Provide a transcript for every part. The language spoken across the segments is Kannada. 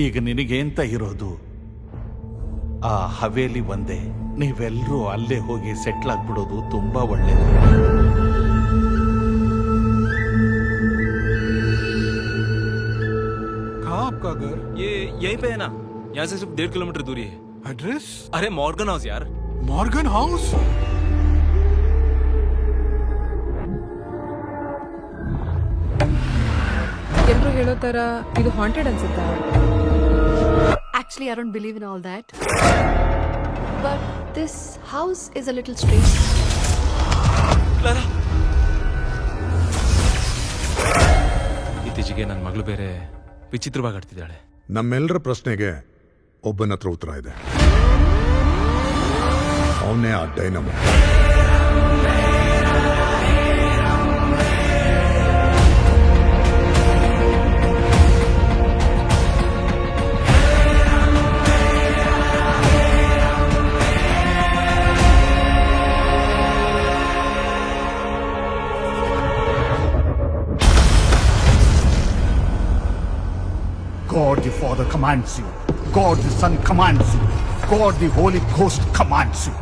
ಈಗ ನಿನಗೇಂತ ಇರೋದು ಆ ಹವೇಲಿ ಒಂದೇ. ನೀವೆಲ್ಲರೂ ಅಲ್ಲೇ ಹೋಗಿ ಸೆಟ್ಲ್ ಆಗ್ಬಿಡೋದು ತುಂಬಾ ಒಳ್ಳೇದು. कहाँ आपका घर? ये यहीं पे है ना, यहाँ से सिर्फ 1.5 किलोमीटर दूरी है। एड्रेस? अरे मॉर्गन हाउस यार। Morgan house? ಎಲ್ಲರೂ ಹೇಳೋ ತರ ಇದು ಹಾಂಟೆಡ್ ಅನ್ಸುತ್ತಾ? Actually, I don't believe in all that. But this house is a little strange. Clara, ಇತ್ತೀಚೆಗೆ ನನ್ನ ಮಗಳು ಬೇರೆ ವಿಚಿತ್ರವಾಗಿ ಆಡ್ತಿದ್ದಾಳೆ. ನಮ್ಮೆಲ್ಲರ ಪ್ರಶ್ನೆಗೆ ಒಬ್ಬನ ಹತ್ರ ಉತ್ತರ ಇದೆ. ಅವನೇ ಆ dynamo. God the Father commands you. God the Son commands you. God the Holy Ghost commands you.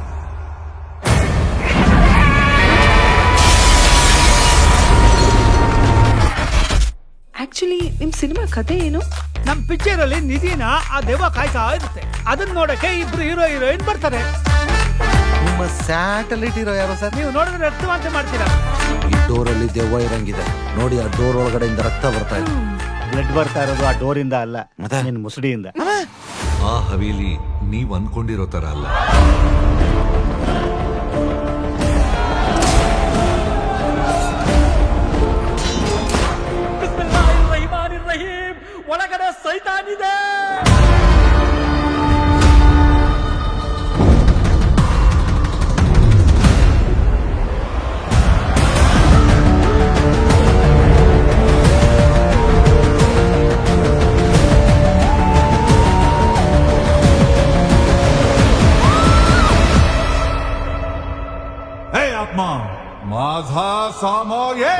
Actually ನಿಮ್ ಸಿನಿಮಾ ಕಥೆ ಏನು? ನಮ್ ಪಿಕ್ಚರ್ ಅಲ್ಲಿ ನಿಧಿನ ಆ ದೆವ್ವ ಕಾಯ್ತಾ ಇರುತ್ತೆ. ಅದನ್ನ ನೋಡಕ್ಕೆ ಇಬ್ರು ಹೀರೋ ಹೀರೋಯಿನ್ ಬರ್ತಾರೆ. ನಿಮ್ಮ ಸ್ಯಾಟಲೈಟ್ ಇರೋ ಯಾರೋ ಸರ್? ನೀವು ನೋಡಿದ್ರೆ ರಕ್ತವಾಂತಿ ಮಾಡ್ತೀರಾ. ಈ ಡೋರ್ ಅಲ್ಲಿ ದೆವ್ವ ಇರಂಗಿದೆ ನೋಡಿ. ಆ ಡೋರ್ ಒಳಗಡೆಯಿಂದ ರಕ್ತ ಬರ್ತಾ ಇದೆ. ಬ್ಲಡ್ ಬರ್ತಾ ಇರೋದು ಆ ಡೋರಿಂದ ಅಲ್ಲ, ಮತ್ತೆ ನಿನ್ ಮುಸುಡಿಯಿಂದ. ಆ ಹವೇಲಿ ನೀವ್ ಅನ್ಕೊಂಡಿರೋ ತರ ಅಲ್ಲ. ಒಳಗಡೆ ಸೈತಾನಿದೆ. माझा सामोर ये